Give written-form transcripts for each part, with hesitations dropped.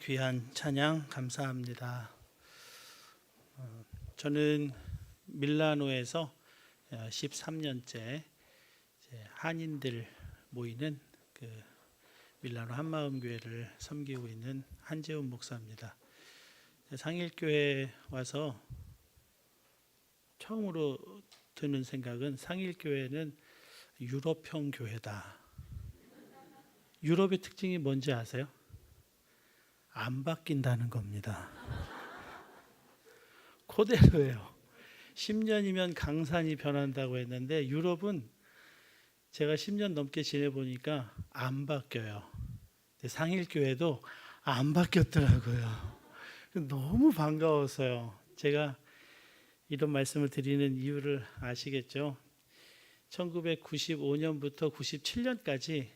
귀한 찬양 감사합니다. 저는 밀라노에서 13년째 한인들 모이는 그 밀라노 한마음교회를 섬기고 있는 한재훈 목사입니다. 상일교회 와서 처음으로 드는 생각은 상일교회는 유럽형 교회다. 유럽의 특징이 뭔지 아세요? 안 바뀐다는 겁니다. 그대로예요. 10년이면 강산이 변한다고 했는데 유럽은 제가 10년 넘게 지내보니까 안 바뀌어요. 상일교회도 안 바뀌었더라고요. 너무 반가웠어요. 제가 이런 말씀을 드리는 이유를 아시겠죠? 1995년부터 97년까지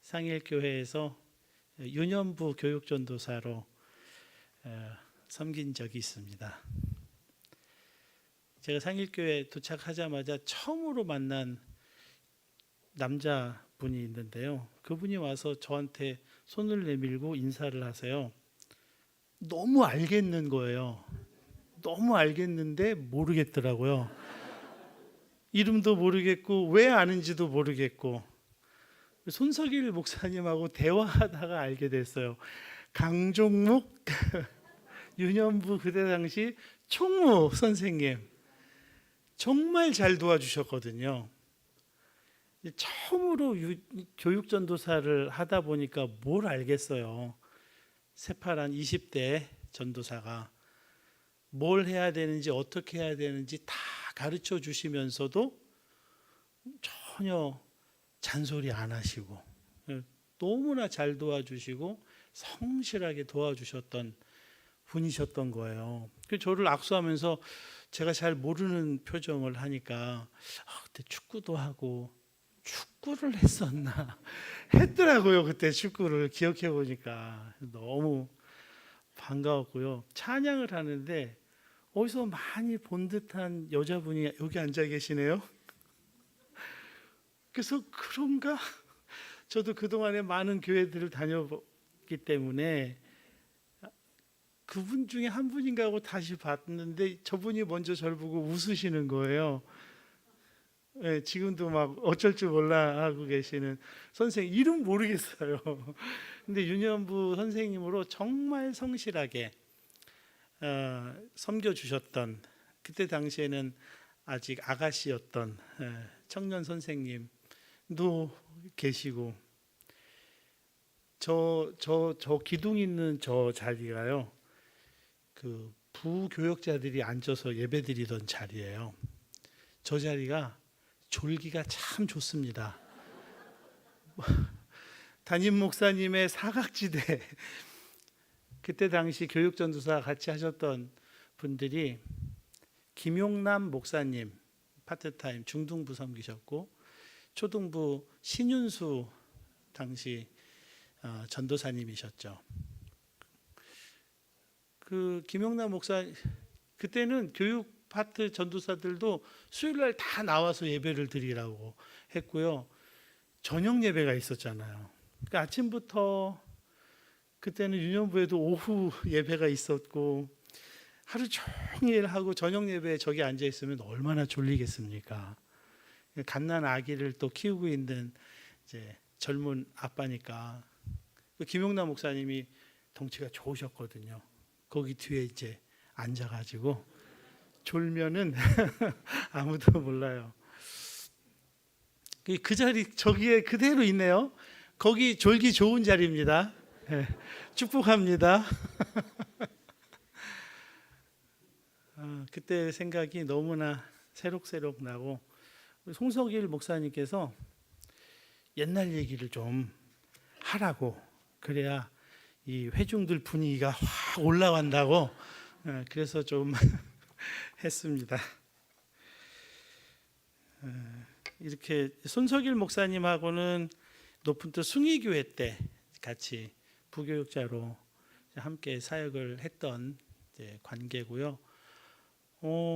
상일교회에서 유년부 교육전도사로 섬긴 적이 있습니다. 제가 상일교회 도착하자마자 처음으로 만난 남자분이 있는데요. 그분이 와서 저한테 손을 내밀고 인사를 하세요. 너무 알겠는 거예요. 너무 알겠는데 모르겠더라고요. 이름도 모르겠고 왜 아는지도 모르겠고 손석일 목사님하고 대화하다가 알게 됐어요. 강종묵 유년부 그때 당시 총무 선생님 정말 잘 도와주셨거든요. 처음으로 교육전도사를 하다 보니까 뭘 알겠어요. 새파란 20대 전도사가 뭘 해야 되는지 어떻게 해야 되는지 다 가르쳐 주시면서도 전혀 잔소리 안 하시고 너무나 잘 도와주시고 성실하게 도와주셨던 분이셨던 거예요. 저를 악수하면서 제가 잘 모르는 표정을 하니까 그때 축구도 하고 축구를 했었나 했더라고요. 그때 축구를 기억해 보니까 너무 반가웠고요. 찬양을 하는데 어디서 많이 본 듯한 여자분이 여기 앉아 계시네요. 그래서 그런가? 저도 그동안에 많은 교회들을 다녀봤기 때문에 그분 중에 한 분인가 하고 다시 봤는데 저분이 먼저 저를 보고 웃으시는 거예요. 네, 지금도 막 어쩔 줄 몰라 하고 계시는 선생님 이름 모르겠어요. 근데 유년부 선생님으로 정말 성실하게 섬겨주셨던 그때 당시에는 아직 아가씨였던 청년 선생님도 계시고 저 기둥 있는 저 자리가요. 그 부교역자들이 앉아서 예배드리던 자리예요. 저 자리가 졸기가 참 좋습니다. 담임 목사님의 사각지대 그때 당시 교육전도사 같이 하셨던 분들이 김용남 목사님 파트타임 중등부 섬기셨고 초등부 신윤수 당시 전도사님이셨죠. 그 김용남 목사 그때는 교육 파트 전도사들도 수요일날 다 나와서 예배를 드리라고 했고요. 저녁 예배가 있었잖아요. 그러니까 아침부터 그때는 유년부에도 오후 예배가 있었고 하루 종일 하고 저녁 예배에 저기 앉아 있으면 얼마나 졸리겠습니까? 갓난 아기를 또 키우고 있는 이제 젊은 아빠니까 김용남 목사님이 덩치가 좋으셨거든요. 거기 뒤에 이제 앉아가지고 졸면은 아무도 몰라요. 그 자리 저기에 그대로 있네요. 거기 졸기 좋은 자리입니다. 네, 축복합니다. 그때 생각이 너무나 새록새록 나고 송석일 목사님께서 옛날 얘기를 좀 하라고 그래야 이 회중들 분위기가 확 올라간다고 그래서 좀 했습니다. 이렇게 손석일 목사님하고는 높은 뜻 숭의교회 때 같이 부교육자로 함께 사역을 했던 관계고요.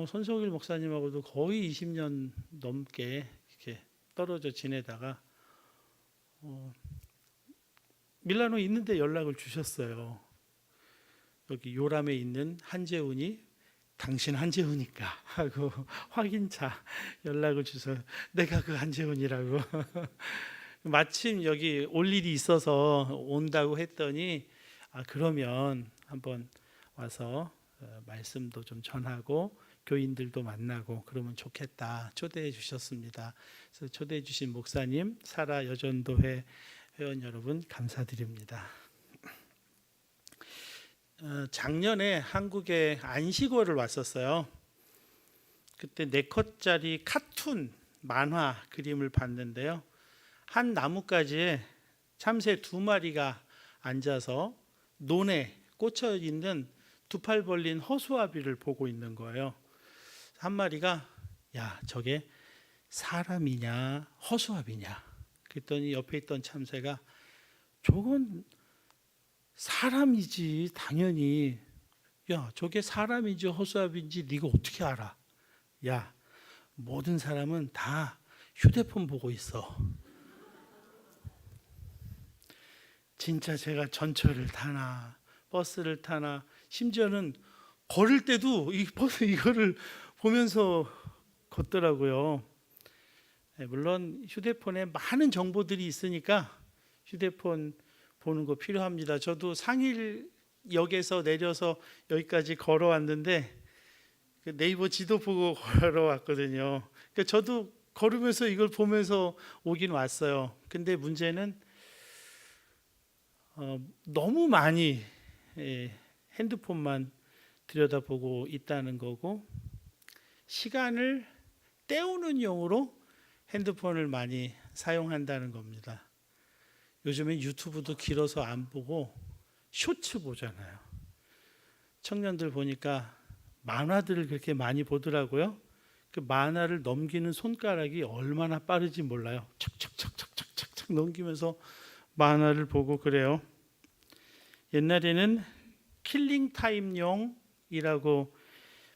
손석일 목사님하고도 거의 20년 넘게 이렇게 떨어져 지내다가 밀라노 있는데 연락을 주셨어요. 여기 요람에 있는 한재훈이 당신 한재훈이니까 하고 확인차 연락을 주셔서 내가 그 한재훈이라고 마침 여기 올 일이 있어서 온다고 했더니 그러면 한번 와서 말씀도 좀 전하고 교인들도 만나고 그러면 좋겠다 초대해 주셨습니다. 그래서 초대해 주신 목사님, 사라 여전도회 회원 여러분 감사드립니다. 작년에 한국에 안식월을 왔었어요. 그때 4컷짜리 카툰 만화 그림을 봤는데요. 한 나뭇가지에 참새 2마리가 앉아서 논에 꽂혀 있는 2팔 벌린 허수아비를 보고 있는 거예요. 한 마리가 야 저게 사람이냐 허수아비냐 그랬더니 옆에 있던 참새가 저건 사람이지 당연히. 야 저게 사람인지 허수아비인지 네가 어떻게 알아? 야 모든 사람은 다 휴대폰 보고 있어. 진짜 제가 전철을 타나 버스를 타나 심지어는 걸을 때도 이 버스 이거를 보면서 걷더라고요. 물론 휴대폰에 많은 정보들이 있으니까 휴대폰 보는 거 필요합니다. 저도 상일역에서 내려서 여기까지 걸어왔는데 네이버 지도 보고 걸어왔거든요. 그러니까 저도 걸으면서 이걸 보면서 오긴 왔어요. 근데 문제는 너무 많이 핸드폰만 들여다보고 있다는 거고 시간을 때우는 용으로 핸드폰을 많이 사용한다는 겁니다. 요즘엔 유튜브도 길어서 안 보고 쇼츠 보잖아요. 청년들 보니까 만화들을 그렇게 많이 보더라고요. 그 만화를 넘기는 손가락이 얼마나 빠르지 몰라요. 착착착착착착 넘기면서 만화를 보고 그래요. 옛날에는 킬링 타임용이라고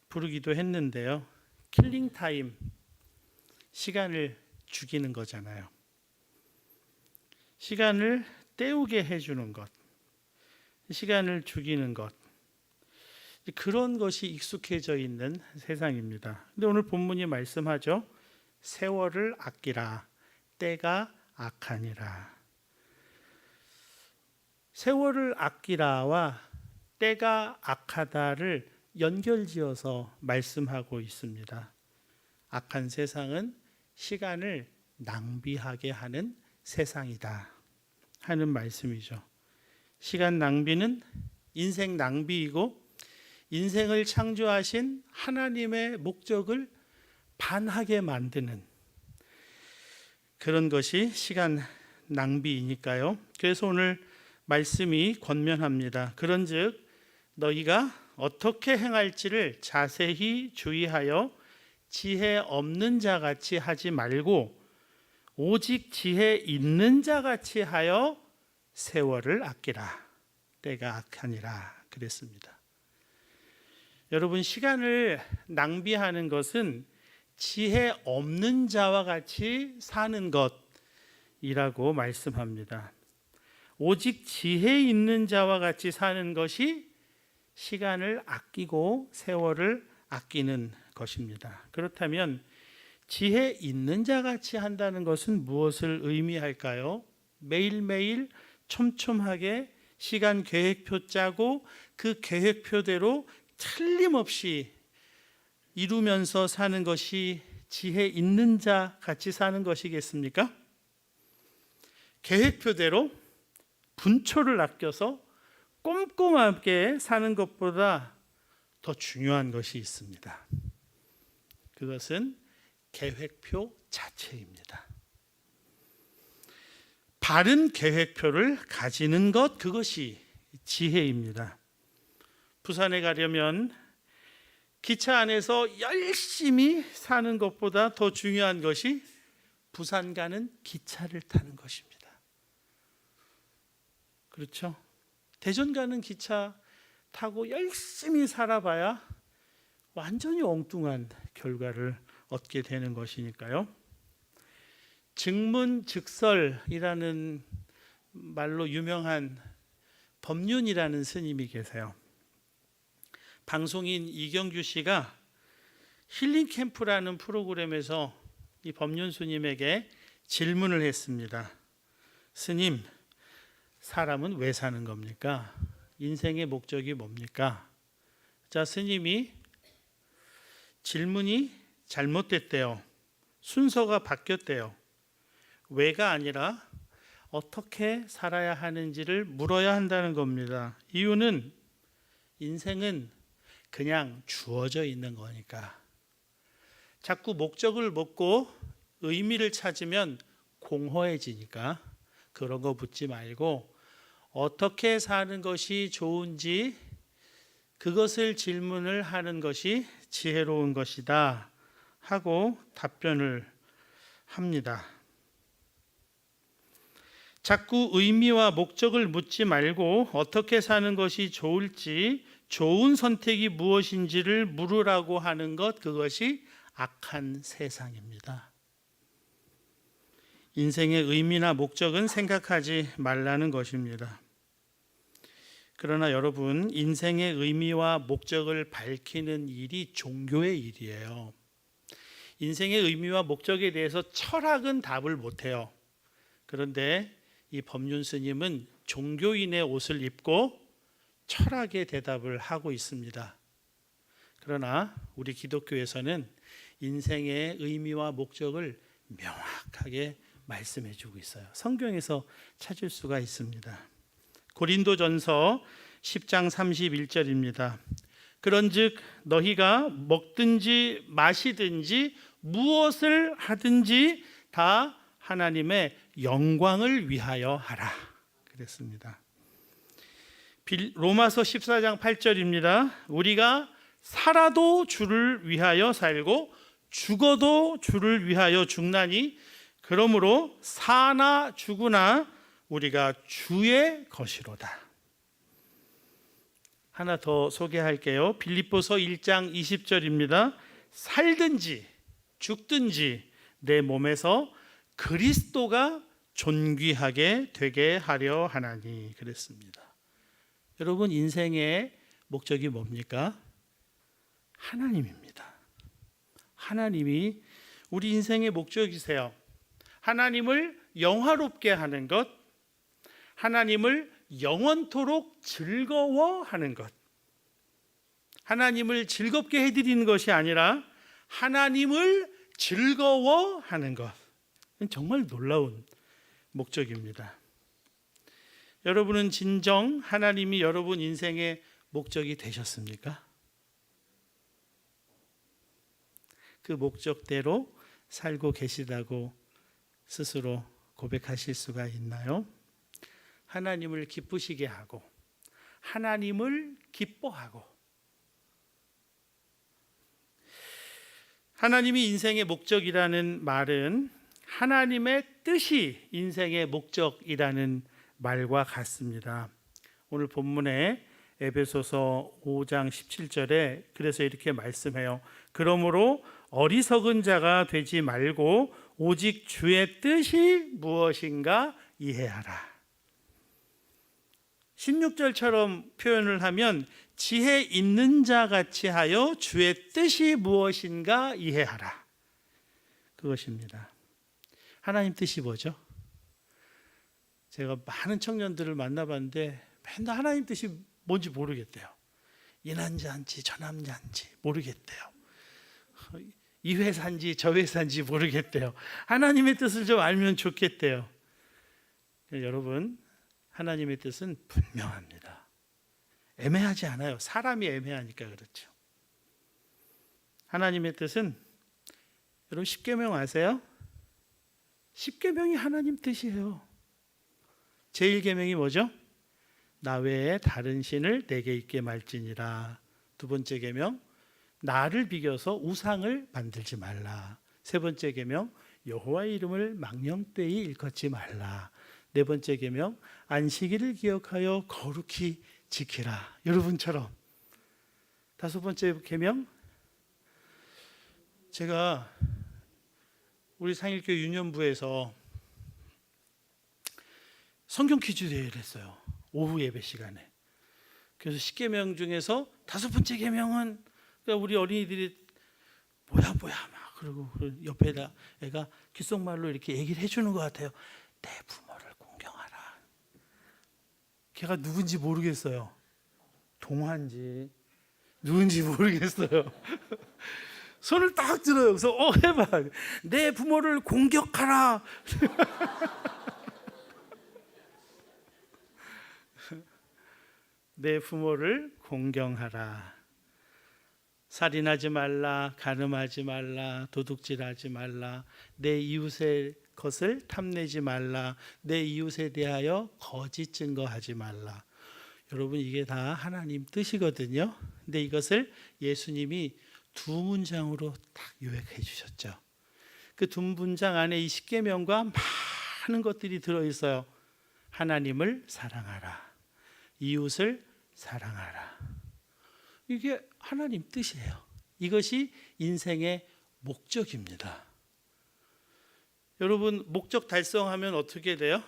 부르기도 했는데요. 킬링 타임, 시간을 죽이는 거잖아요. 시간을 때우게 해주는 것, 시간을 죽이는 것, 그런 것이 익숙해져 있는 세상입니다. 근데 오늘 본문이 말씀하죠. 세월을 아끼라, 때가 악하니라. 세월을 아끼라와 때가 악하다를 연결지어서 말씀하고 있습니다. 악한 세상은 시간을 낭비하게 하는 세상이다 하는 말씀이죠. 시간 낭비는 인생 낭비이고 인생을 창조하신 하나님의 목적을 반하게 만드는 그런 것이 시간 낭비이니까요. 그래서 오늘 말씀이 권면합니다. 그런즉 너희가 어떻게 행할지를 자세히 주의하여 지혜 없는 자같이 하지 말고 오직 지혜 있는 자같이 하여 세월을 아끼라. 때가 악하니라 그랬습니다. 여러분 시간을 낭비하는 것은 지혜 없는 자와 같이 사는 것이라고 말씀합니다. 오직 지혜 있는 자와 같이 사는 것이 시간을 아끼고 세월을 아끼는 것입니다. 그렇다면 지혜 있는 자같이 한다는 것은 무엇을 의미할까요? 매일매일 촘촘하게 시간 계획표 짜고 그 계획표대로 틀림없이 이루면서 사는 것이 지혜 있는 자 같이 사는 것이겠습니까? 계획표대로 분초를 아껴서 꼼꼼하게 사는 것보다 더 중요한 것이 있습니다. 그것은 계획표 자체입니다. 바른 계획표를 가지는 것, 그것이 지혜입니다. 부산에 가려면 기차 안에서 열심히 사는 것보다 더 중요한 것이 부산 가는 기차를 타는 것입니다. 그렇죠? 대전 가는 기차 타고 열심히 살아봐야 완전히 엉뚱한 결과를 얻게 되는 것이니까요. 증문즉설이라는 말로 유명한 법륜이라는 스님이 계세요. 방송인 이경규 씨가 힐링 캠프라는 프로그램에서 이 법륜 스님에게 질문을 했습니다. 스님, 사람은 왜 사는 겁니까? 인생의 목적이 뭡니까? 자, 스님이 질문이 잘못됐대요. 순서가 바뀌었대요. 왜가 아니라 어떻게 살아야 하는지를 물어야 한다는 겁니다. 이유는 인생은 그냥 주어져 있는 거니까. 자꾸 목적을 묻고 의미를 찾으면 공허해지니까 그런 거 묻지 말고 어떻게 사는 것이 좋은지 그것을 질문을 하는 것이 지혜로운 것이다 하고 답변을 합니다. 자꾸 의미와 목적을 묻지 말고 어떻게 사는 것이 좋을지, 좋은 선택이 무엇인지를 물으라고 하는 것, 그것이 악한 세상입니다. 인생의 의미나 목적은 생각하지 말라는 것입니다. 그러나 여러분, 인생의 의미와 목적을 밝히는 일이 종교의 일이에요. 인생의 의미와 목적에 대해서 철학은 답을 못해요. 그런데 이 법륜 스님은 종교인의 옷을 입고 철학의 대답을 하고 있습니다. 그러나 우리 기독교에서는 인생의 의미와 목적을 명확하게 말씀해 주고 있어요. 성경에서 찾을 수가 있습니다. 고린도전서 10장 31절입니다. 그런즉 너희가 먹든지 마시든지 무엇을 하든지 다 하나님의 영광을 위하여 하라 그랬습니다. 로마서 14장 8절입니다. 우리가 살아도 주를 위하여 살고 죽어도 주를 위하여 죽나니 그러므로 사나 죽으나 우리가 주의 것이로다. 하나 더 소개할게요. 빌립보서 1장 20절입니다. 살든지 죽든지 내 몸에서 그리스도가 존귀하게 되게 하려 하나니 그랬습니다. 여러분, 인생의 목적이 뭡니까? 하나님입니다. 하나님이 우리 인생의 목적이세요. 하나님을 영화롭게 하는 것, 하나님을 영원토록 즐거워하는 것, 하나님을 즐겁게 해드리는 것이 아니라 하나님을 즐거워하는 것, 정말 놀라운 목적입니다. 여러분은 진정 하나님이 여러분 인생의 목적이 되셨습니까? 그 목적대로 살고 계시다고 스스로 고백하실 수가 있나요? 하나님을 기쁘시게 하고 하나님을 기뻐하고 하나님이 인생의 목적이라는 말은 하나님의 뜻이 인생의 목적이라는 말과 같습니다. 오늘 본문에 에베소서 5장 17절에 그래서 이렇게 말씀해요. 그러므로 어리석은 자가 되지 말고 오직 주의 뜻이 무엇인가 이해하라. 16절처럼 표현을 하면 지혜 있는 자 같이 하여 주의 뜻이 무엇인가 이해하라. 그것입니다. 하나님 뜻이 뭐죠? 제가 많은 청년들을 만나봤는데 맨날 하나님 뜻이 뭔지 모르겠대요. 이 남자인지 저 남자인지 모르겠대요. 이 회사인지 저 회사인지 모르겠대요. 하나님의 뜻을 좀 알면 좋겠대요. 여러분, 하나님의 뜻은 분명합니다. 애매하지 않아요. 사람이 애매하니까 그렇죠. 하나님의 뜻은 여러분 십계명 아세요? 십계명이 하나님 뜻이에요. 제1계명이 뭐죠? 나 외에 다른 신을 내게 있게 말지니라. 두 번째 계명, 나를 비겨서 우상을 만들지 말라. 세 번째 계명, 여호와의 이름을 망령되이 일컫지 말라. 네 번째 계명, 안식일을 기억하여 거룩히 지키라. 여러분처럼. 다섯 번째 계명, 제가 우리 상일교회 유년부에서 성경 퀴즈 대회를 했어요. 오후 예배 시간에. 그래서 10계명 중에서 5번째 계명은, 그러니까 우리 어린이들이 뭐야 막 그러고 옆에다 애가 귓속말로 이렇게 얘기를 해주는 것 같아요. 내 부모를 공경하라. 걔가 누군지 모르겠어요. 동화인지 누군지 모르겠어요. 손을 딱 들어요. 그래서 해봐. 내 부모를 공격하라. 내 부모를 공경하라. 살인하지 말라, 간음하지 말라, 도둑질하지 말라, 내 이웃의 것을 탐내지 말라, 내 이웃에 대하여 거짓 증거하지 말라. 여러분, 이게 다 하나님 뜻이거든요. 근데 이것을 예수님이 2문장으로 딱 요약해 주셨죠. 그 2문장 안에 이 10계명과 많은 것들이 들어있어요. 하나님을 사랑하라, 이웃을 사랑하라. 이게 하나님 뜻이에요. 이것이 인생의 목적입니다. 여러분, 목적 달성하면 어떻게 돼요?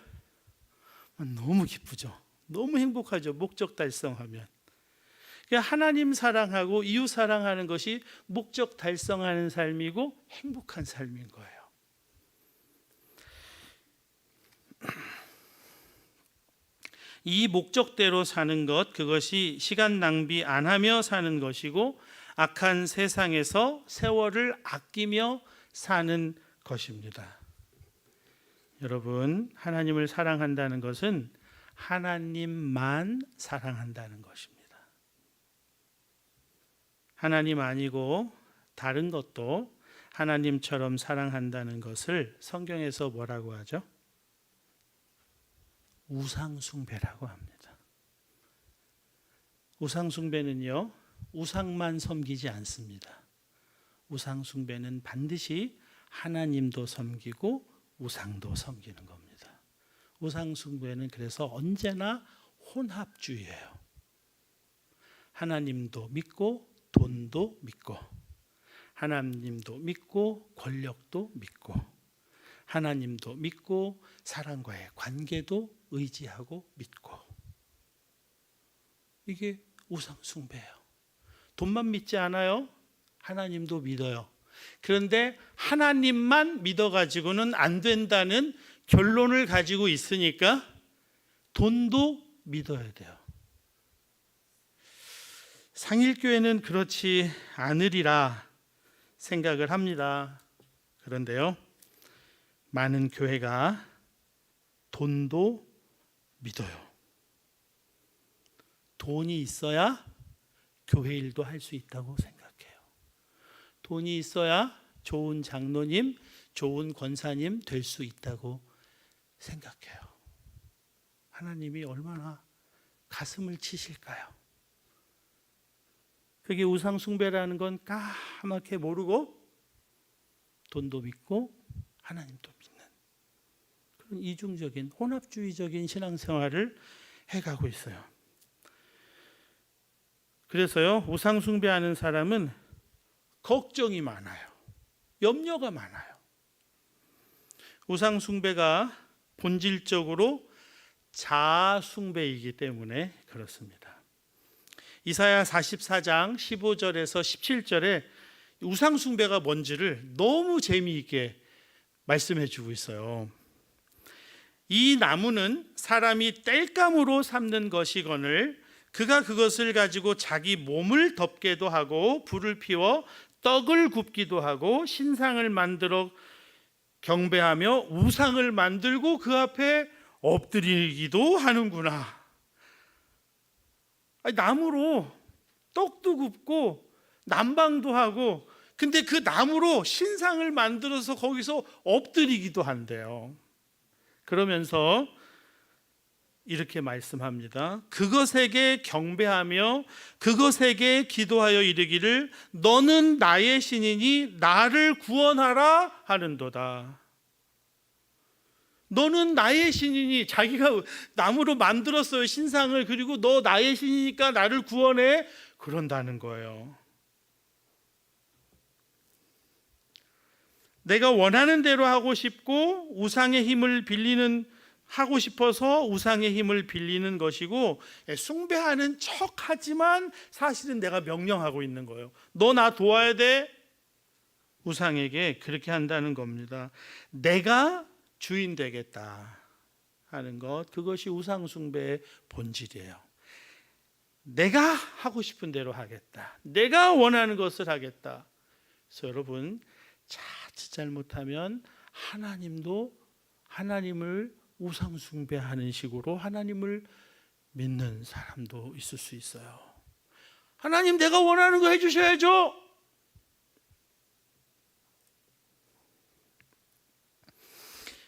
너무 기쁘죠. 너무 행복하죠. 목적 달성하면. 하나님 사랑하고 이웃 사랑하는 것이 목적 달성하는 삶이고 행복한 삶인 거예요. 이 목적대로 사는 것, 그것이 시간 낭비 안 하며 사는 것이고 악한 세상에서 세월을 아끼며 사는 것입니다. 여러분, 하나님을 사랑한다는 것은 하나님만 사랑한다는 것입니다. 하나님 아니고 다른 것도 하나님처럼 사랑한다는 것을 성경에서 뭐라고 하죠? 우상숭배라고 합니다. 우상숭배는요, 우상만 섬기지 않습니다. 우상숭배는 반드시 하나님도 섬기고 우상도 섬기는 겁니다. 우상숭배는 그래서 언제나 혼합주의예요. 하나님도 믿고 돈도 믿고, 하나님도 믿고 권력도 믿고, 하나님도 믿고 사람과의 관계도 의지하고 믿고. 이게 우상숭배예요. 돈만 믿지 않아요. 하나님도 믿어요. 그런데 하나님만 믿어가지고는 안 된다는 결론을 가지고 있으니까 돈도 믿어야 돼요. 상일교회는 그렇지 않으리라 생각을 합니다. 그런데요, 많은 교회가 돈도 믿어요. 돈이 있어야 교회 일도 할 수 있다고 생각해요. 돈이 있어야 좋은 장로님, 좋은 권사님 될 수 있다고 생각해요. 하나님이 얼마나 가슴을 치실까요? 그게 우상숭배라는 건 까맣게 모르고 돈도 믿고 하나님도 믿는 그런 이중적인 혼합주의적인 신앙생활을 해가고 있어요. 그래서요, 우상숭배하는 사람은 걱정이 많아요. 염려가 많아요. 우상숭배가 본질적으로 자아숭배이기 때문에 그렇습니다. 이사야 44장 15절에서 17절에 우상숭배가 뭔지를 너무 재미있게 말씀해 주고 있어요. 이 나무는 사람이 땔감으로 삼는 것이거늘 그가 그것을 가지고 자기 몸을 덮게도 하고 불을 피워 떡을 굽기도 하고 신상을 만들어 경배하며 우상을 만들고 그 앞에 엎드리기도 하는구나. 나무로 떡도 굽고 남방도 하고, 근데 그 나무로 신상을 만들어서 거기서 엎드리기도 한대요. 그러면서 이렇게 말씀합니다. 그것에게 경배하며 그것에게 기도하여 이르기를 너는 나의 신이니 나를 구원하라 하는도다. 너는 나의 신이니, 자기가 나무로 만들었어요, 신상을. 그리고 너 나의 신이니까 나를 구원해, 그런다는 거예요. 내가 원하는 대로 하고 싶고 우상의 힘을 빌리는 하고 싶어서 우상의 힘을 빌리는 것이고, 숭배하는 척하지만 사실은 내가 명령하고 있는 거예요. 너 나 도와야 돼. 우상에게 그렇게 한다는 겁니다. 내가 주인 되겠다 하는 것, 그것이 우상 숭배의 본질이에요. 내가 하고 싶은 대로 하겠다. 내가 원하는 것을 하겠다. 그래서 여러분, 자칫 잘못하면 하나님을 우상 숭배하는 식으로 하나님을 믿는 사람도 있을 수 있어요. 하나님, 내가 원하는 거 해주셔야죠.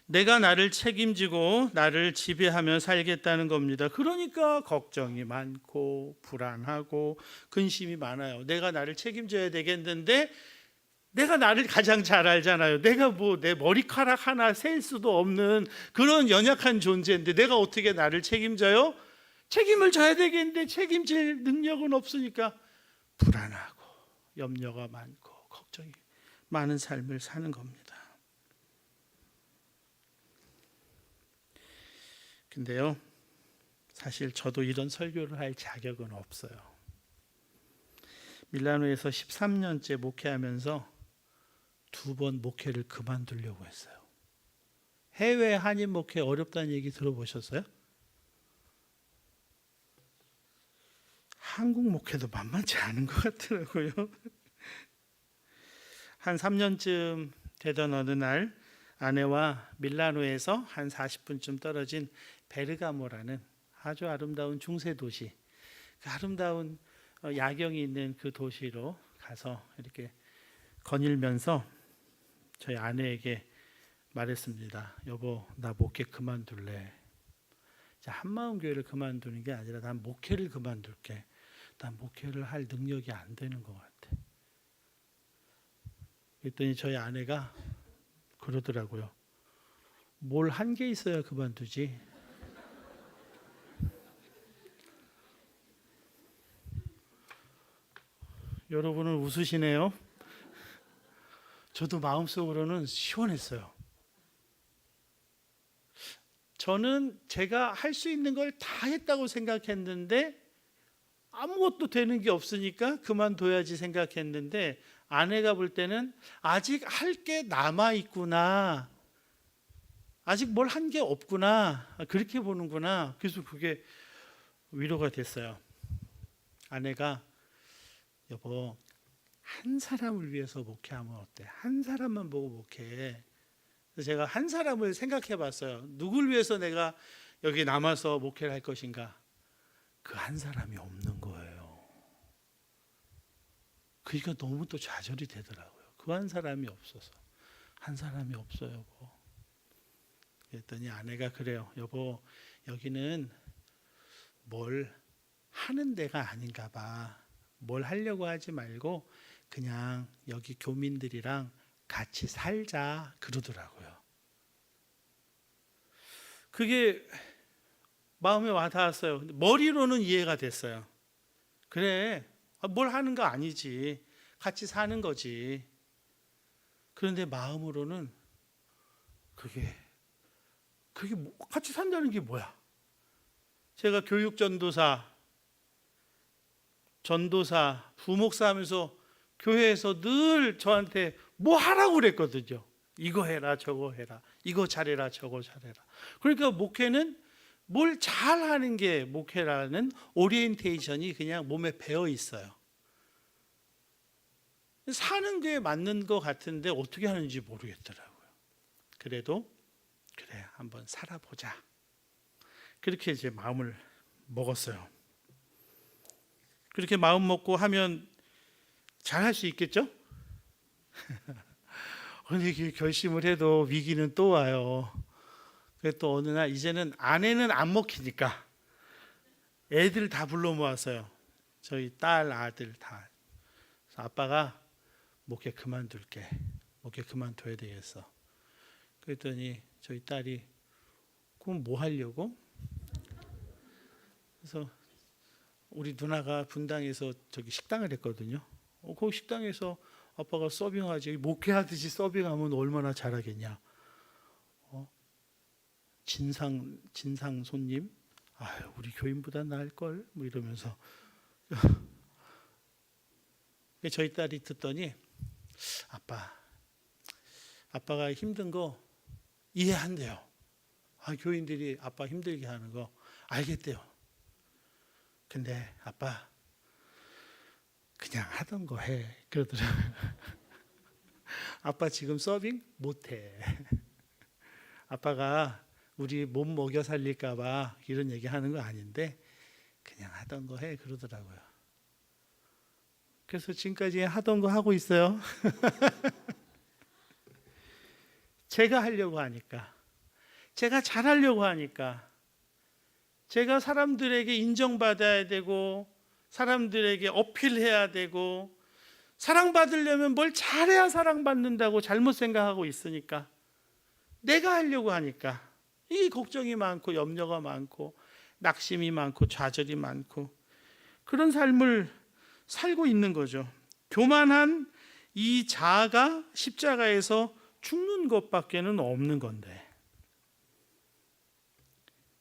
내가 나를 책임지고 나를 지배하며 살겠다는 겁니다. 그러니까 걱정이 많고 불안하고 근심이 많아요. 내가 나를 책임져야 되겠는데 내가 나를 가장 잘 알잖아요. 내가 뭐 내 머리카락 하나 셀 수도 없는 그런 연약한 존재인데 내가 어떻게 나를 책임져요? 책임을 져야 되겠는데 책임질 능력은 없으니까 불안하고 염려가 많고 걱정이 많은 삶을 사는 겁니다. 근데요, 사실 저도 이런 설교를 할 자격은 없어요. 밀라노에서 13년째 목회하면서 2번 목회를 그만두려고 했어요. 해외 한인 목회 어렵다는 얘기 들어보셨어요? 한국 목회도 만만치 않은 것 같더라고요. 한 3년쯤 되던 어느 날 아내와 밀라노에서 한 40분쯤 떨어진 베르가모라는 아주 아름다운 중세 도시, 그 아름다운 야경이 있는 그 도시로 가서 이렇게 거닐면서 저희 아내에게 말했습니다. 여보, 나 목회 그만둘래. 한마음교회를 그만두는 게 아니라 난 목회를 그만둘게. 난 목회를 할 능력이 안 되는 것 같아. 그랬더니 저희 아내가 그러더라고요. 뭘 한 게 있어야 그만두지. 여러분은 웃으시네요. 저도 마음속으로는 시원했어요. 저는 제가 할 수 있는 걸 다 했다고 생각했는데 아무것도 되는 게 없으니까 그만둬야지 생각했는데 아내가 볼 때는 아직 할 게 남아 있구나. 아직 뭘 한 게 없구나. 그렇게 보는구나. 그래서 그게 위로가 됐어요. 아내가 여보, 한 사람을 위해서 목회하면 어때? 한 사람만 보고 목회해. 그래서 제가 한 사람을 생각해 봤어요. 누굴 위해서 내가 여기 남아서 목회를 할 것인가? 그 한 사람이 없는 거예요. 그러니까 너무 또 좌절이 되더라고요. 그 한 사람이 없어서. 한 사람이 없어요, 여보. 그랬더니 아내가 그래요. 여보, 여기는 뭘 하는 데가 아닌가 봐. 뭘 하려고 하지 말고 그냥 여기 교민들이랑 같이 살자 그러더라고요. 그게 마음에 와닿았어요. 머리로는 이해가 됐어요. 그래, 뭘 하는 거 아니지. 같이 사는 거지. 그런데 마음으로는 그게 같이 산다는 게 뭐야? 제가 교육 전도사, 부목사 하면서 교회에서 늘 저한테 뭐 하라고 그랬거든요. 이거 해라, 저거 해라, 이거 잘해라, 저거 잘해라. 그러니까 목회는 뭘 잘하는 게 목회라는 오리엔테이션이 그냥 몸에 배어 있어요. 사는 게 맞는 것 같은데 어떻게 하는지 모르겠더라고요. 그래도 그래, 한번 살아보자. 그렇게 이제 마음을 먹었어요. 그렇게 마음 먹고 하면 잘할 수 있겠죠? 근데 결심을 해도 위기는 또 와요. 그래서 또 어느 날 이제는 아내는 안 먹히니까 애들 다 불러 모았어요. 저희 딸, 아들 다. 그래서 아빠가 목회 그만둘게. 목회 그만둬야 되겠어. 그랬더니 저희 딸이 그럼 뭐 하려고? 그래서 우리 누나가 분당에서 저기 식당을 했거든요. 그 식당에서 아빠가 서빙하지, 목회하듯이 서빙하면 얼마나 잘하겠냐. 진상 손님, 아유 우리 교인보다 나을 걸, 뭐 이러면서 저희 딸이 듣더니 아빠가 힘든 거 이해한대요. 교인들이 아빠 힘들게 하는 거 알겠대요. 근데 아빠 그냥 하던 거 해, 그러더라고요. 아빠 지금 서빙 못해. 아빠가 우리 몸 먹여 살릴까 봐 이런 얘기 하는 거 아닌데 그냥 하던 거 해, 그러더라고요. 그래서 지금까지 하던 거 하고 있어요. 제가 하려고 하니까, 제가 잘하려고 하니까, 제가 사람들에게 인정받아야 되고 사람들에게 어필해야 되고 사랑받으려면 뭘 잘해야 사랑받는다고 잘못 생각하고 있으니까, 내가 하려고 하니까 이 걱정이 많고 염려가 많고 낙심이 많고 좌절이 많고 그런 삶을 살고 있는 거죠. 교만한 이 자아가 십자가에서 죽는 것밖에는 없는 건데,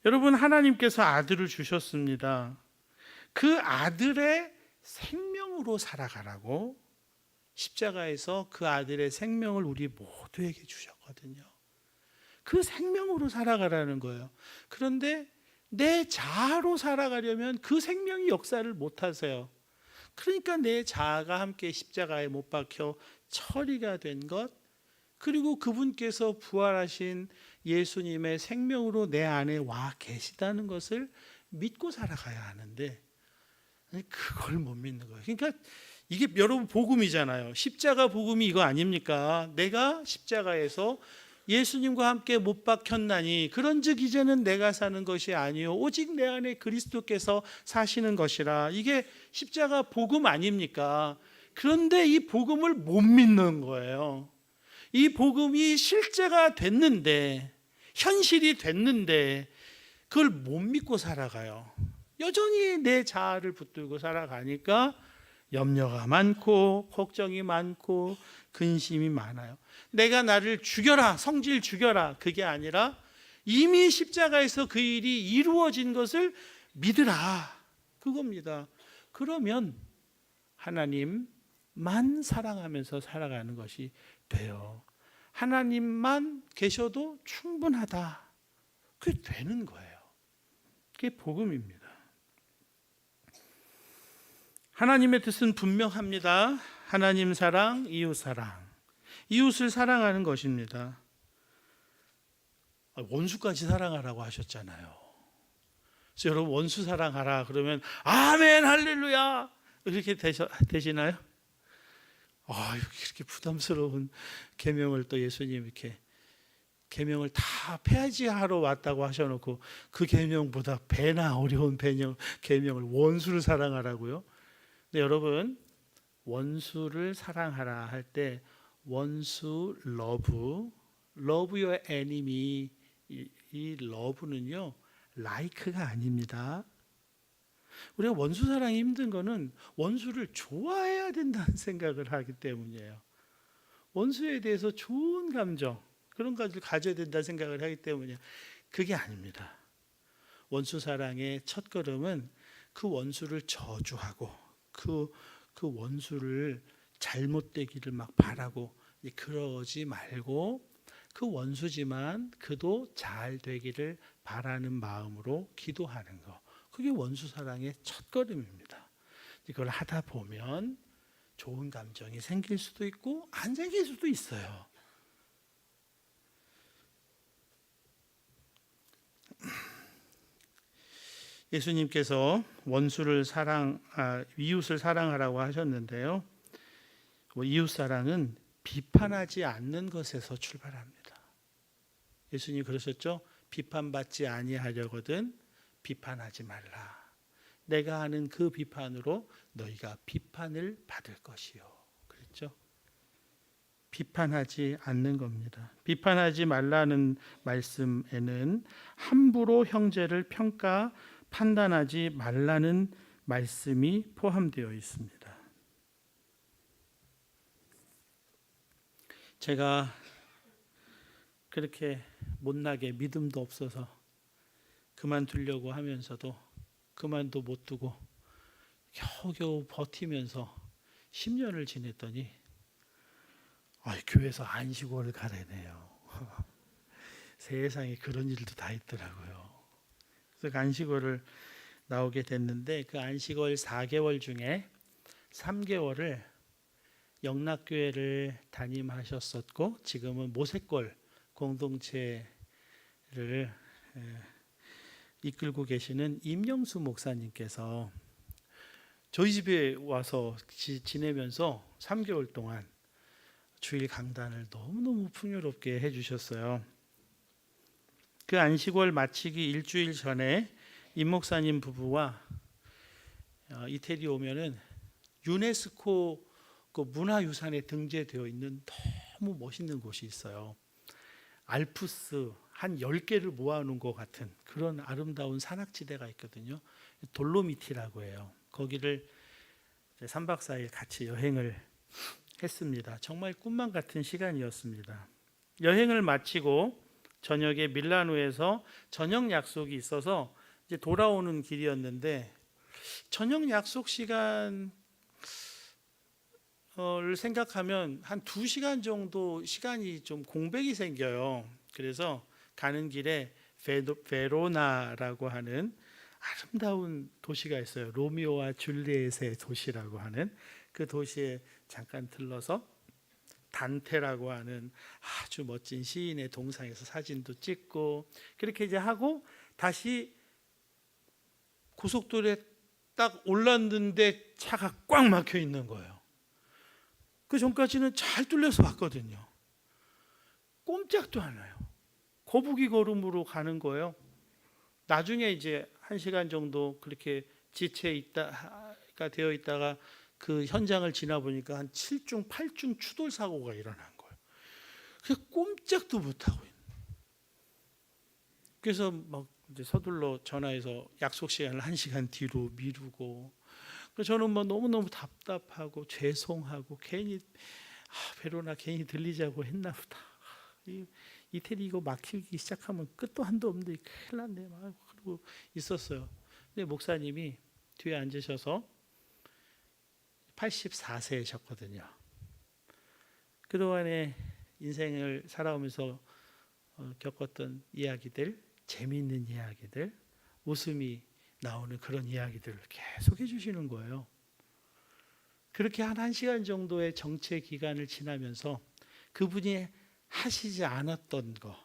여러분 하나님께서 아들을 주셨습니다. 그 아들의 생명으로 살아가라고 십자가에서 그 아들의 생명을 우리 모두에게 주셨거든요. 그 생명으로 살아가라는 거예요. 그런데 내 자아로 살아가려면 그 생명이 역사를 못 하세요. 그러니까 내 자아가 함께 십자가에 못 박혀 처리가 된 것, 그리고 그분께서 부활하신 예수님의 생명으로 내 안에 와 계시다는 것을 믿고 살아가야 하는데 그걸 못 믿는 거예요. 그러니까 이게 여러분 복음이잖아요. 십자가 복음이 이거 아닙니까? 내가 십자가에서 예수님과 함께 못 박혔나니 그런즉 이제는 내가 사는 것이 아니요 오직 내 안에 그리스도께서 사시는 것이라. 이게 십자가 복음 아닙니까? 그런데 이 복음을 못 믿는 거예요. 이 복음이 실제가 됐는데, 현실이 됐는데 그걸 못 믿고 살아가요. 여전히 내 자아를 붙들고 살아가니까 염려가 많고 걱정이 많고 근심이 많아요. 내가 나를 죽여라, 성질 죽여라, 그게 아니라 이미 십자가에서 그 일이 이루어진 것을 믿으라, 그겁니다. 그러면 하나님만 사랑하면서 살아가는 것이 돼요. 하나님만 계셔도 충분하다, 그게 되는 거예요. 그게 복음입니다. 하나님의 뜻은 분명합니다. 하나님 사랑, 이웃 사랑, 이웃을 사랑하는 것입니다. 원수까지 사랑하라고 하셨잖아요. 그래서 여러분 원수 사랑하라 그러면 아멘 할렐루야 이렇게 되시나요? 이렇게 부담스러운 계명을 또 예수님 이렇게 계명을 다 폐지하러 왔다고 하셔놓고 그 계명보다 배나 어려운 계명을 원수를 사랑하라고요? 근데 여러분 원수를 사랑하라 할 때 원수 love your enemy, 이 love는요 like가 아닙니다. 우리가 원수 사랑이 힘든 거는 원수를 좋아해야 된다는 생각을 하기 때문이에요. 원수에 대해서 좋은 감정, 그런 것을 가져야 된다는 생각을 하기 때문이에요. 그게 아닙니다. 원수 사랑의 첫걸음은 그 원수를 저주하고 그 원수를 잘못되기를 막 바라고 그러지 말고 그 원수지만 그도 잘 되기를 바라는 마음으로 기도하는 거, 그게 원수 사랑의 첫걸음입니다. 이걸 하다 보면 좋은 감정이 생길 수도 있고 안 생길 수도 있어요. 예수님께서 이웃을 사랑하라고 하셨는데요. 이웃 사랑은 비판하지 않는 것에서 출발합니다. 예수님 그러셨죠? 비판받지 아니하려거든 비판하지 말라. 내가 하는 그 비판으로 너희가 비판을 받을 것이요, 그랬죠? 비판하지 않는 겁니다. 비판하지 말라는 말씀에는 함부로 형제를 판단하지 말라는 말씀이 포함되어 있습니다. 제가 그렇게 못나게 믿음도 없어서 그만두려고 하면서도 그만도 못 두고 겨우겨우 버티면서 10년을 지냈더니 교회에서 안식월을 가래네요. 세상에 그런 일도 다 있더라고요. 그래서 안식월을 나오게 됐는데 그 안식월 4개월 중에 3개월을 영락교회를 담임하셨었고 지금은 모세골 공동체를 이끌고 계시는 임영수 목사님께서 저희 집에 와서 지내면서 3개월 동안 주일 강단을 너무너무 풍요롭게 해주셨어요. 그 안식월 마치기 일주일 전에 임 목사님 부부와 이태리 오면은 유네스코 그 문화유산에 등재되어 있는 너무 멋있는 곳이 있어요. 알프스 한 10개를 모아놓은 것 같은 그런 아름다운 산악지대가 있거든요. 돌로미티라고 해요. 거기를 3박 4일 같이 여행을 했습니다. 정말 꿈만 같은 시간이었습니다. 여행을 마치고 저녁에 밀라노에서 저녁 약속이 있어서 이제 돌아오는 길이었는데 저녁 약속 시간을 생각하면 한 2시간 정도 시간이 좀 공백이 생겨요. 그래서 가는 길에 베로나라고 하는 아름다운 도시가 있어요. 로미오와 줄리엣의 도시라고 하는 그 도시에 잠깐 들러서 단테라고 하는 아주 멋진 시인의 동상에서 사진도 찍고 그렇게 이제 하고 다시 고속도로에 딱 올랐는데 차가 꽉 막혀 있는 거예요. 그 전까지는 잘 뚫려서 왔거든요. 꼼짝도 안 해요. 거북이 걸음으로 가는 거예요. 나중에 이제 1시간 정도 그렇게 지체가 되어 있다가 그 현장을 지나보니까 한 7중, 8중 추돌 사고가 일어난 거예요. 그래서 꼼짝도 못하고 있는. 그래서 막 이제 서둘러 전화해서 약속 시간을 1시간 뒤로 미루고, 저는 뭐 너무너무 답답하고 죄송하고 괜히 베로나 괜히 들리자고 했나 보다. 이태리 이거 막히기 시작하면 끝도 한도 없는데 큰일 났네. 막 그러고 있었어요. 근데 목사님이 뒤에 앉으셔서 84세셨거든요. 그동안에 인생을 살아오면서 겪었던 이야기들, 재미있는 이야기들, 웃음이 나오는 그런 이야기들을 계속 해주시는 거예요. 그렇게 한 1시간 정도의 정체 기간을 지나면서 그분이 하시지 않았던 거,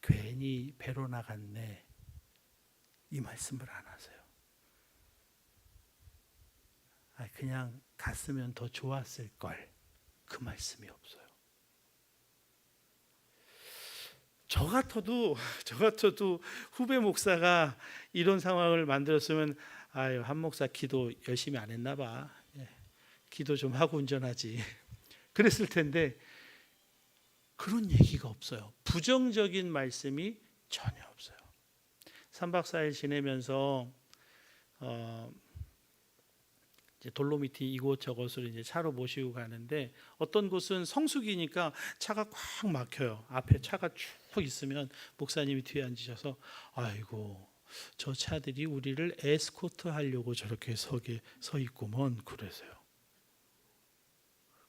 괜히 베로나 갔네, 이 말씀을 안 하세요. 그냥 갔으면 더 좋았을 걸, 그 말씀이 없어요. 저 같아도 후배 목사가 이런 상황을 만들었으면 한 목사 기도 열심히 안 했나 봐, 기도 좀 하고 운전하지, 그랬을 텐데 그런 얘기가 없어요. 부정적인 말씀이 전혀 없어요. 3박 4일 지내면서 이제 돌로미티 이곳저곳을 이제 차로 모시고 가는데 어떤 곳은 성수기니까 차가 꽉 막혀요. 앞에 차가 쭉 있으면 목사님이 뒤에 앉으셔서 아이고 저 차들이 우리를 에스코트 하려고 저렇게 서 있구먼 그러세요.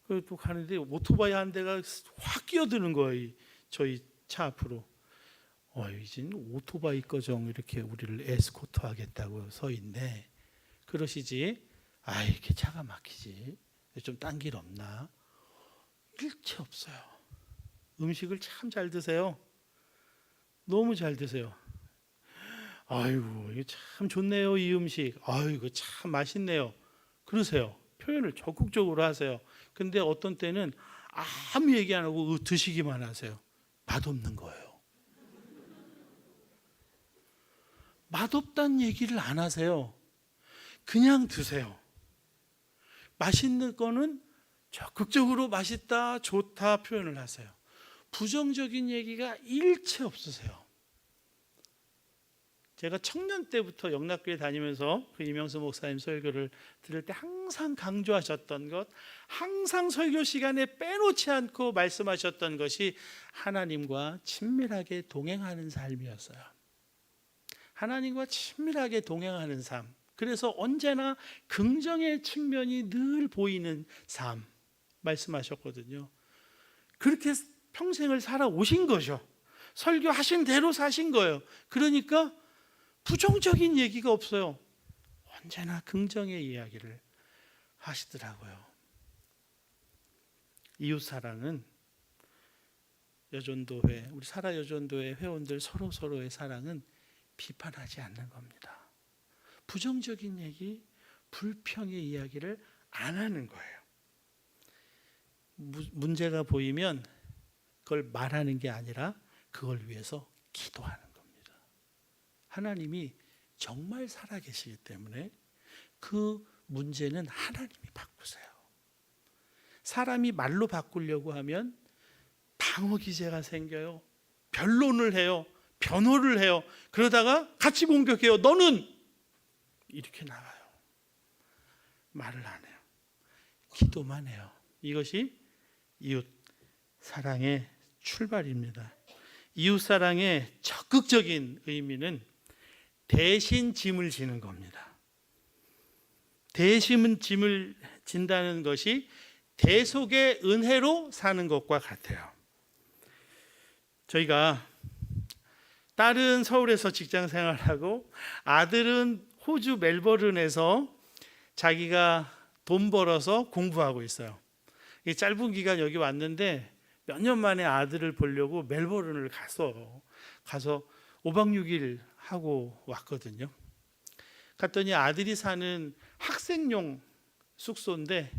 그리고 또 가는데 오토바이 한 대가 확 끼어드는 거예요. 저희 차 앞으로. 이젠 오토바이 거정 이렇게 우리를 에스코트 하겠다고 서 있네. 그러시지. 이렇게 차가 막히지. 좀 딴 길 없나? 일체 없어요. 음식을 참 잘 드세요. 너무 잘 드세요. 아이고, 이거 참 좋네요, 이 음식. 아이고, 참 맛있네요. 그러세요. 표현을 적극적으로 하세요. 근데 어떤 때는 아무 얘기 안 하고 드시기만 하세요. 맛없는 거예요. 맛없다는 얘기를 안 하세요. 그냥 드세요. 맛있는 거는 적극적으로 맛있다, 좋다 표현을 하세요. 부정적인 얘기가 일체 없으세요. 제가 청년 때부터 영락교회 다니면서 그 이명수 목사님 설교를 들을 때 항상 강조하셨던 것, 항상 설교 시간에 빼놓지 않고 말씀하셨던 것이 하나님과 친밀하게 동행하는 삶이었어요. 하나님과 친밀하게 동행하는 삶. 그래서 언제나 긍정의 측면이 늘 보이는 삶 말씀하셨거든요. 그렇게 평생을 살아오신 거죠. 설교하신 대로 사신 거예요. 그러니까 부정적인 얘기가 없어요. 언제나 긍정의 이야기를 하시더라고요. 이웃사랑은 여전도회, 우리 살아여전도회 회원들 서로의 사랑은 비판하지 않는 겁니다. 부정적인 얘기, 불평의 이야기를 안 하는 거예요. 문제가 보이면 그걸 말하는 게 아니라 그걸 위해서 기도하는 겁니다. 하나님이 정말 살아계시기 때문에 그 문제는 하나님이 바꾸세요. 사람이 말로 바꾸려고 하면 방어 기제가 생겨요. 변론을 해요. 변호를 해요. 그러다가 같이 공격해요. 너는 이렇게 나가요. 말을 안 해요. 기도만 해요. 이것이 이웃 사랑의 출발입니다. 이웃 사랑의 적극적인 의미는 대신 짐을 지는 겁니다. 대신 짐을 진다는 것이 대속의 은혜로 사는 것과 같아요. 저희가 딸은 서울에서 직장 생활하고 아들은 호주 멜버른에서 자기가 돈 벌어서 공부하고 있어요. 짧은 기간 여기 왔는데 몇 년 만에 아들을 보려고 멜버른을 가서 5박 6일 하고 왔거든요. 갔더니 아들이 사는 학생용 숙소인데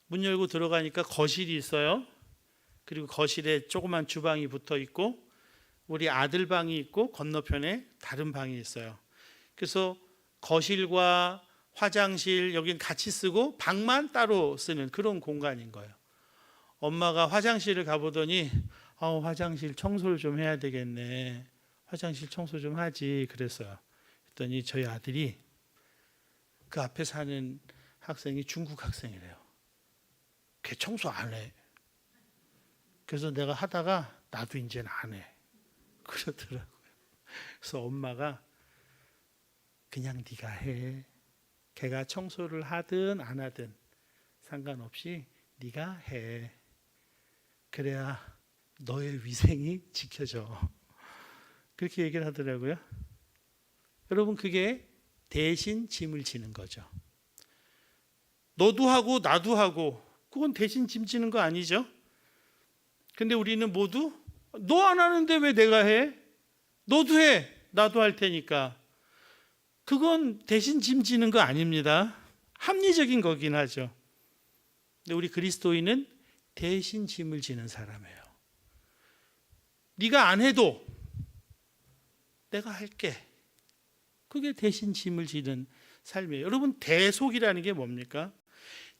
문 열고 들어가니까 거실이 있어요. 그리고 거실에 조그만 주방이 붙어 있고 우리 아들 방이 있고 건너편에 다른 방이 있어요. 그래서 거실과 화장실 여긴 같이 쓰고 방만 따로 쓰는 그런 공간인 거예요. 엄마가 화장실을 가보더니 화장실 청소를 좀 해야 되겠네. 화장실 청소 좀 하지 그랬어요. 그랬더니 저희 아들이 그 앞에 사는 학생이 중국 학생이래요. 걔 청소 안 해. 그래서 내가 하다가 나도 이제는 안 해. 그러더라고요. 그래서 엄마가 그냥 네가 해. 걔가 청소를 하든 안 하든 상관없이 네가 해. 그래야 너의 위생이 지켜져. 그렇게 얘기를 하더라고요. 여러분 그게 대신 짐을 지는 거죠. 너도 하고 나도 하고 그건 대신 짐 지는 거 아니죠? 근데 우리는 모두 너 안 하는데 왜 내가 해? 너도 해. 나도 할 테니까. 그건 대신 짐 지는 거 아닙니다. 합리적인 거긴 하죠. 근데 우리 그리스도인은 대신 짐을 지는 사람이에요. 네가 안 해도 내가 할게. 그게 대신 짐을 지는 삶이에요. 여러분 대속이라는 게 뭡니까?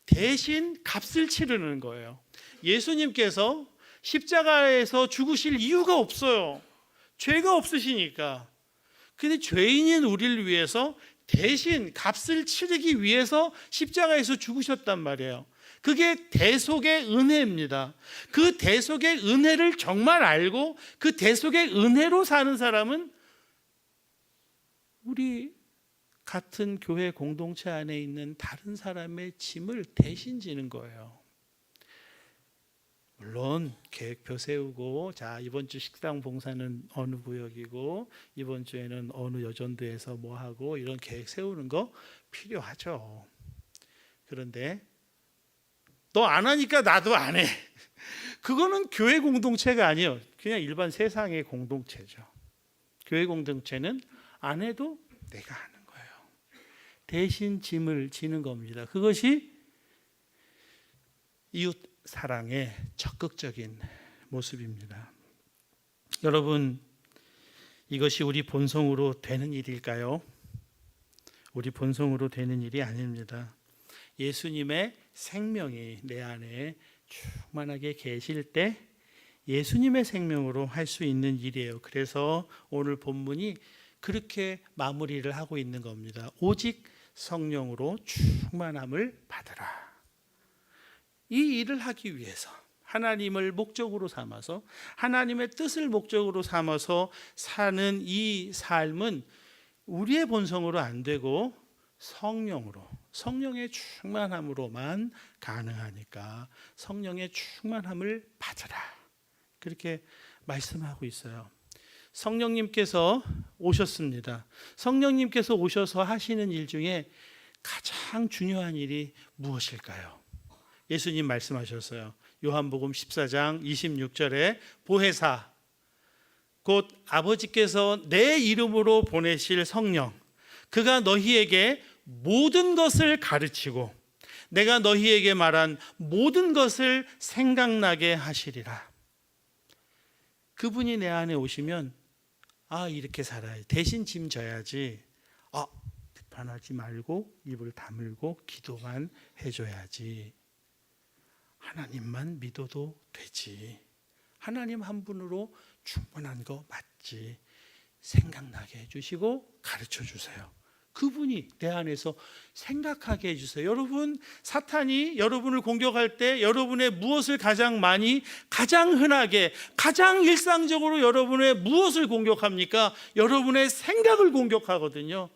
대신 값을 치르는 거예요. 예수님께서 십자가에서 죽으실 이유가 없어요. 죄가 없으시니까. 근데 죄인인 우리를 위해서 대신 값을 치르기 위해서 십자가에서 죽으셨단 말이에요. 그게 대속의 은혜입니다. 그 대속의 은혜를 정말 알고 그 대속의 은혜로 사는 사람은 우리 같은 교회 공동체 안에 있는 다른 사람의 짐을 대신 지는 거예요. 물론 계획표 세우고 자 이번 주 식당 봉사는 어느 구역이고 이번 주에는 어느 여전도에서 뭐 하고 이런 계획 세우는 거 필요하죠. 그런데 너 안 하니까 나도 안 해. 그거는 교회 공동체가 아니에요. 그냥 일반 세상의 공동체죠. 교회 공동체는 안 해도 내가 하는 거예요. 대신 짐을 지는 겁니다. 그것이 이웃 사랑의 적극적인 모습입니다. 여러분, 이것이 우리 본성으로 되는 일일까요? 우리 본성으로 되는 일이 아닙니다. 예수님의 생명이 내 안에 충만하게 계실 때 예수님의 생명으로 할 수 있는 일이에요. 그래서 오늘 본문이 그렇게 마무리를 하고 있는 겁니다. 오직 성령으로 충만함을 받으라. 이 일을 하기 위해서 하나님을 목적으로 삼아서 하나님의 뜻을 목적으로 삼아서 사는 이 삶은 우리의 본성으로 안 되고 성령으로, 성령의 충만함으로만 가능하니까 성령의 충만함을 받으라. 그렇게 말씀하고 있어요. 성령님께서 오셨습니다. 성령님께서 오셔서 하시는 일 중에 가장 중요한 일이 무엇일까요? 예수님 말씀하셨어요. 요한복음 14장 26절에 보혜사, 곧 아버지께서 내 이름으로 보내실 성령, 그가 너희에게 모든 것을 가르치고 내가 너희에게 말한 모든 것을 생각나게 하시리라. 그분이 내 안에 오시면 이렇게 살아야 대신 짐 져야지. 비판하지 말고 입을 다물고 기도만 해줘야지. 하나님만 믿어도 되지. 하나님 한 분으로 충분한 거 맞지. 생각나게 해주시고 가르쳐 주세요. 그분이 내 안에서 생각하게 해주세요. 여러분, 사탄이 여러분을 공격할 때 여러분의 무엇을 가장 많이, 가장 흔하게, 가장 일상적으로 여러분의 무엇을 공격합니까? 여러분의 생각을 공격하거든요.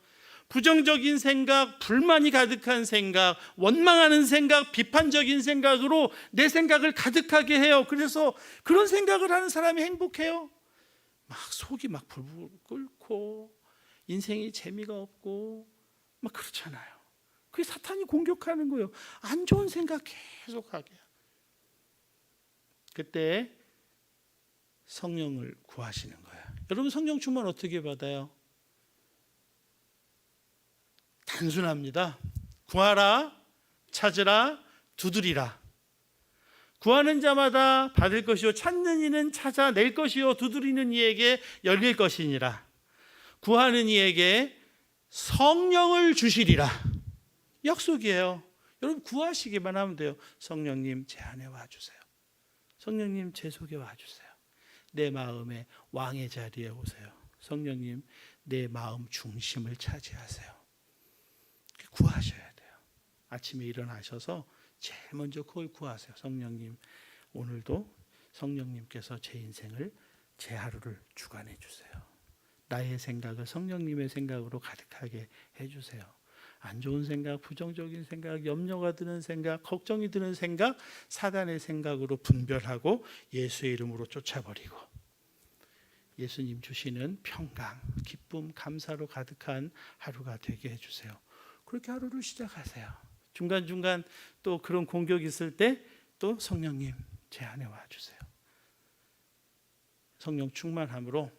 부정적인 생각, 불만이 가득한 생각, 원망하는 생각, 비판적인 생각으로 내 생각을 가득하게 해요. 그래서 그런 생각을 하는 사람이 행복해요. 막 속이 막 불불 끓고 인생이 재미가 없고 막 그렇잖아요. 그게 사탄이 공격하는 거예요. 안 좋은 생각 계속하게. 그때 성령을 구하시는 거예요. 여러분, 성령 충만 어떻게 받아요? 단순합니다. 구하라, 찾으라, 두드리라. 구하는 자마다 받을 것이요 찾는 이는 찾아낼 것이요 두드리는 이에게 열릴 것이니라. 구하는 이에게 성령을 주시리라. 약속이에요. 여러분, 구하시기만 하면 돼요. 성령님, 제 안에 와주세요. 성령님, 제 속에 와주세요. 내 마음의 왕의 자리에 오세요. 성령님, 내 마음 중심을 차지하세요. 구하셔야 돼요. 아침에 일어나셔서 제일 먼저 그걸 구하세요. 성령님, 오늘도 성령님께서 제 인생을, 제 하루를 주관해 주세요. 나의 생각을 성령님의 생각으로 가득하게 해주세요. 안 좋은 생각, 부정적인 생각, 염려가 드는 생각, 걱정이 드는 생각, 사단의 생각으로 분별하고 예수의 이름으로 쫓아버리고 예수님 주시는 평강, 기쁨, 감사로 가득한 하루가 되게 해주세요. 그렇게 하루를 시작하세요. 중간중간 또 그런 공격이 있을 때 또 성령님, 제 안에 와주세요. 성령 충만함으로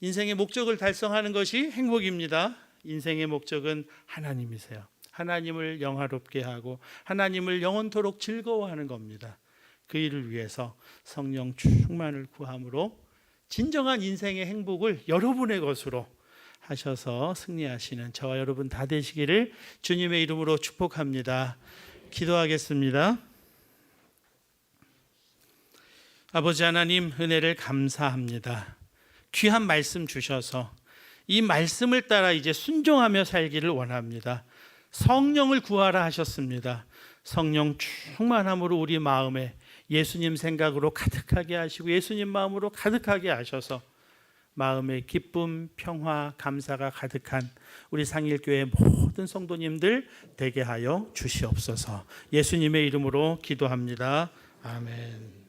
인생의 목적을 달성하는 것이 행복입니다. 인생의 목적은 하나님이세요. 하나님을 영화롭게 하고 하나님을 영원토록 즐거워하는 겁니다. 그 일을 위해서 성령 충만을 구함으로 진정한 인생의 행복을 여러분의 것으로 하셔서 승리하시는 저와 여러분 다 되시기를 주님의 이름으로 축복합니다. 기도하겠습니다. 아버지 하나님, 은혜를 감사합니다. 귀한 말씀 주셔서 이 말씀을 따라 이제 순종하며 살기를 원합니다. 성령을 구하라 하셨습니다. 성령 충만함으로 우리 마음에 예수님 생각으로 가득하게 하시고 예수님 마음으로 가득하게 하셔서 마음의 기쁨, 평화, 감사가 가득한 우리 상일교회 모든 성도님들 되게 하여 주시옵소서. 예수님의 이름으로 기도합니다. 아멘.